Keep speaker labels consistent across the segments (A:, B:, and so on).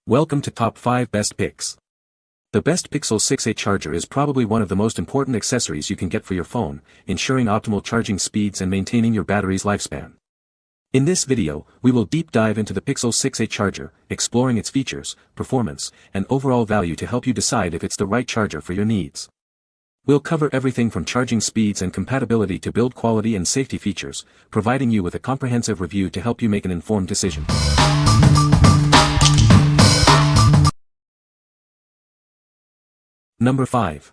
A: Welcome to Top 5 Best Picks. The Best Pixel 6a charger is probably one of the most important accessories you can get for your phone, ensuring optimal charging speeds and maintaining your battery's lifespan. In this video, we will deep dive into the Pixel 6a charger, exploring its features, performance, and overall value to help you decide if it's the right charger for your needs. We'll cover everything from charging speeds and compatibility to build quality and safety features, providing you with a comprehensive review to help you make an informed decision. Number 5.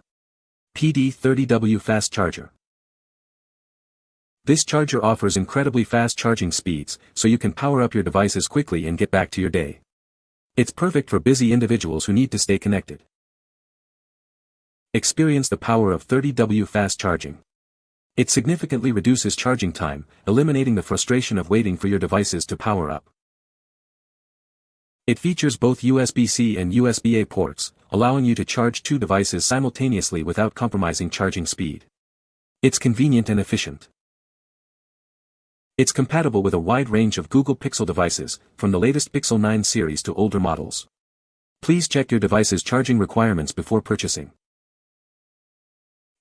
A: PD30W Fast Charger. This charger offers incredibly fast charging speeds, so you can power up your devices quickly and get back to your day. It's perfect for busy individuals who need to stay connected. Experience the power of 30W fast charging. It significantly reduces charging time, eliminating the frustration of waiting for your devices to power up. It features both USB-C and USB-A ports, allowing you to charge two devices simultaneously without compromising charging speed. It's convenient and efficient. It's compatible with a wide range of Google Pixel devices, from the latest Pixel 9 series to older models. Please check your device's charging requirements before purchasing.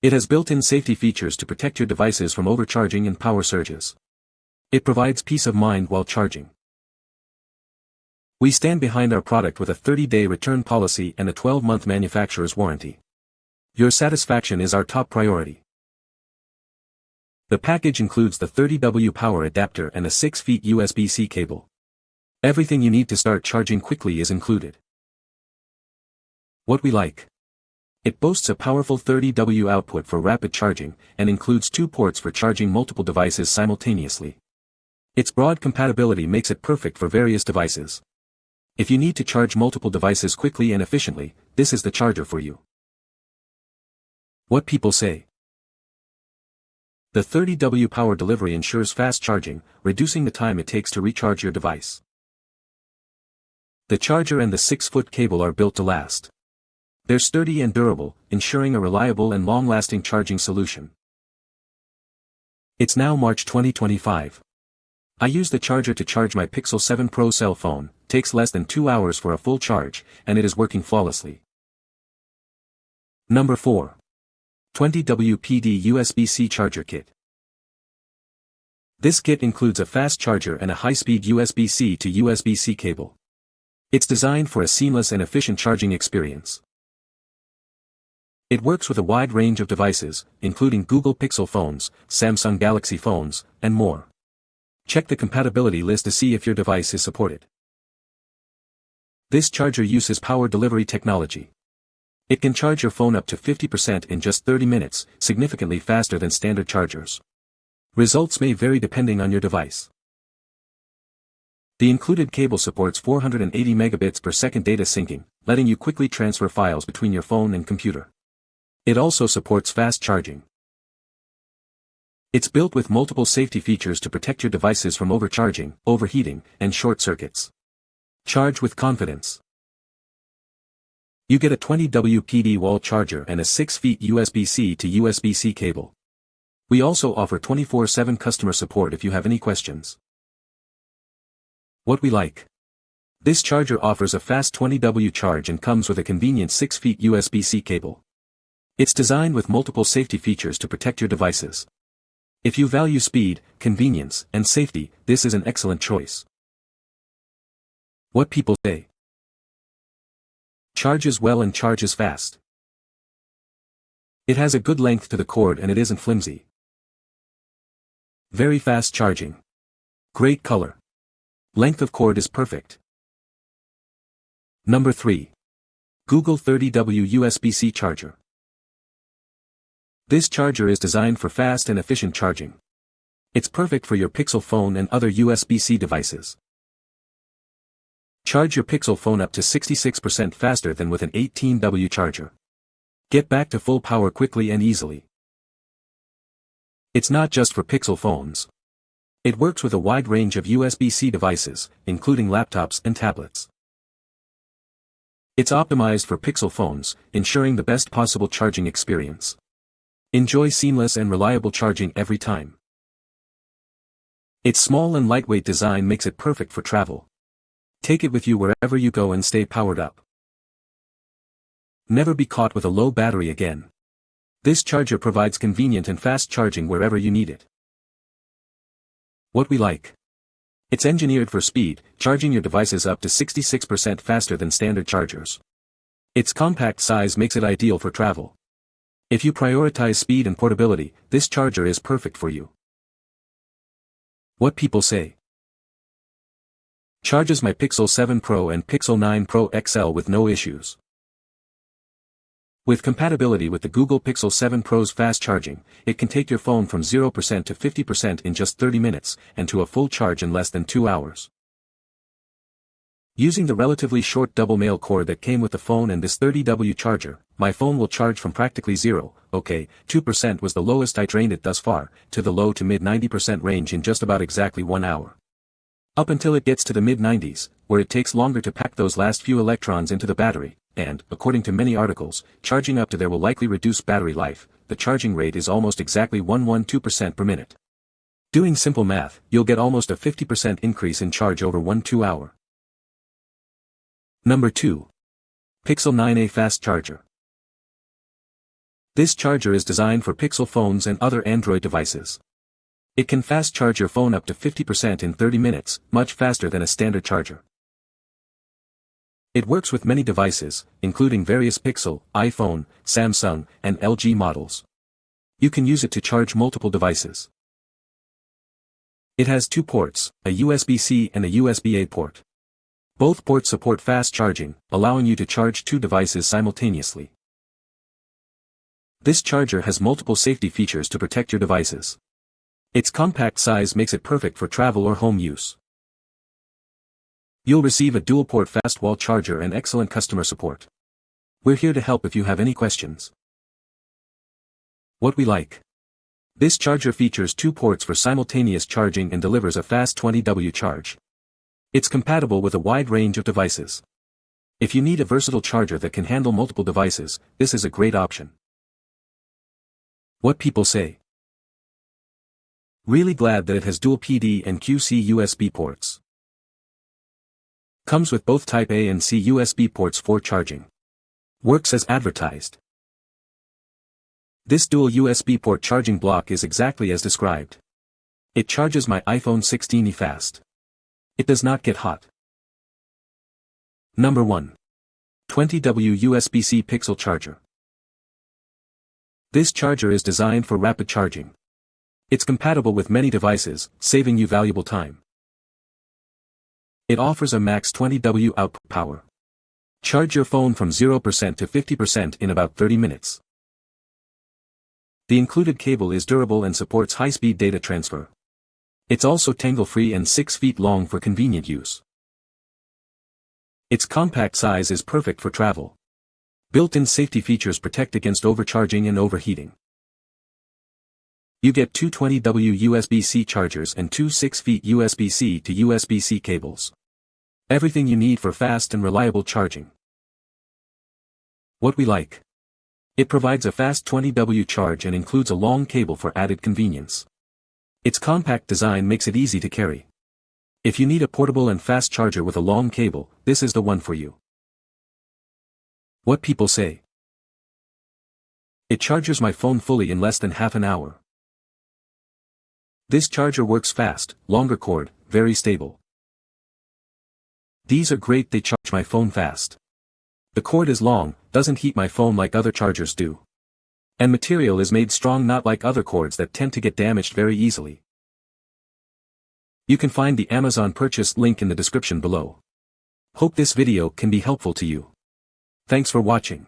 A: It has built-in safety features to protect your devices from overcharging and power surges. It provides peace of mind while charging. We stand behind our product with a 30-day return policy and a 12-month manufacturer's warranty. Your satisfaction is our top priority. The package includes the 30W power adapter and a 6-feet USB-C cable. Everything you need to start charging quickly is included. What we like. It boasts a powerful 30W output for rapid charging, and includes two ports for charging multiple devices simultaneously. Its broad compatibility makes it perfect for various devices. If you need to charge multiple devices quickly and efficiently, this is the charger for you. What people say. The 30W power delivery ensures fast charging, reducing the time it takes to recharge your device. The charger and the 6-foot cable are built to last. They're sturdy and durable, ensuring a reliable and long-lasting charging solution. It's now March 2025. I use the charger to charge my Pixel 7 Pro cell phone, takes less than 2 hours for a full charge, and it is working flawlessly. Number 4. 20W PD USB-C Charger Kit. This kit includes a fast charger and a high-speed USB-C to USB-C cable. It's designed for a seamless and efficient charging experience. It works with a wide range of devices, including Google Pixel phones, Samsung Galaxy phones, and more. Check the compatibility list to see if your device is supported. This charger uses power delivery technology. It can charge your phone up to 50% in just 30 minutes, significantly faster than standard chargers. Results may vary depending on your device. The included cable supports 480 megabits per second data syncing, letting you quickly transfer files between your phone and computer. It also supports fast charging. It's built with multiple safety features to protect your devices from overcharging, overheating, and short circuits. Charge with confidence. You get a 20W PD wall charger and a 6-feet USB-C to USB-C cable. We also offer 24/7 customer support if you have any questions. What we like. This charger offers a fast 20W charge and comes with a convenient 6-feet USB-C cable. It's designed with multiple safety features to protect your devices. If you value speed, convenience, and safety, this is an excellent choice. What people say. Charges well and charges fast. It has a good length to the cord and it isn't flimsy. Very fast charging. Great color. Length of cord is perfect. Number 3. Google 30W USB-C Charger. This charger is designed for fast and efficient charging. It's perfect for your Pixel phone and other USB-C devices. Charge your Pixel phone up to 66% faster than with an 18W charger. Get back to full power quickly and easily. It's not just for Pixel phones. It works with a wide range of USB-C devices, including laptops and tablets. It's optimized for Pixel phones, ensuring the best possible charging experience. Enjoy seamless and reliable charging every time. Its small and lightweight design makes it perfect for travel. Take it with you wherever you go and stay powered up. Never be caught with a low battery again. This charger provides convenient and fast charging wherever you need it. What we like. It's engineered for speed, charging your devices up to 66% faster than standard chargers. Its compact size makes it ideal for travel. If you prioritize speed and portability, this charger is perfect for you. What people say. Charges my Pixel 7 Pro and Pixel 9 Pro XL with no issues. With compatibility with the Google Pixel 7 Pro's fast charging, it can take your phone from 0% to 50% in just 30 minutes, and to a full charge in less than 2 hours. Using the relatively short double male cord that came with the phone and this 30W charger, my phone will charge from practically 0, okay, 2% was the lowest I drained it thus far, to the low to mid 90% range in just about exactly 1 hour. Up until it gets to the mid-90s, where it takes longer to pack those last few electrons into the battery, and, according to many articles, charging up to there will likely reduce battery life. The charging rate is almost exactly 112% per minute. Doing simple math, you'll get almost a 50% increase in charge over 1-2 hour. Number 2. Pixel 9a Fast Charger. This charger is designed for Pixel phones and other Android devices. It can fast charge your phone up to 50% in 30 minutes, much faster than a standard charger. It works with many devices, including various Pixel, iPhone, Samsung, and LG models. You can use it to charge multiple devices. It has 2 ports, a USB-C and a USB-A port. Both ports support fast charging, allowing you to charge 2 devices simultaneously. This charger has multiple safety features to protect your devices. Its compact size makes it perfect for travel or home use. You'll receive a dual-port fast-wall charger and excellent customer support. We're here to help if you have any questions. What we like. This charger features 2 ports for simultaneous charging and delivers a fast 20W charge. It's compatible with a wide range of devices. If you need a versatile charger that can handle multiple devices, this is a great option. What people say. Really glad that it has dual PD and QC USB ports. Comes with both Type A and C USB ports for charging. Works as advertised. This dual USB port charging block is exactly as described. It charges my iPhone 16e fast. It does not get hot. Number 1. 20W USB-C Pixel Charger. This charger is designed for rapid charging. It's compatible with many devices, saving you valuable time. It offers a max 20W output power. Charge your phone from 0% to 50% in about 30 minutes. The included cable is durable and supports high-speed data transfer. It's also tangle-free and 6 feet long for convenient use. Its compact size is perfect for travel. Built-in safety features protect against overcharging and overheating. You get 2 20W USB-C chargers and 2 6 feet USB-C to USB-C cables. Everything you need for fast and reliable charging. What we like. It provides a fast 20W charge and includes a long cable for added convenience. Its compact design makes it easy to carry. If you need a portable and fast charger with a long cable, this is the one for you. What people say. It charges my phone fully in less than half an hour. This charger works fast, longer cord, very stable. These are great, they charge my phone fast. The cord is long, doesn't heat my phone like other chargers do. And material is made strong, not like other cords that tend to get damaged very easily. You can find the Amazon purchase link in the description below. Hope this video can be helpful to you. Thanks for watching.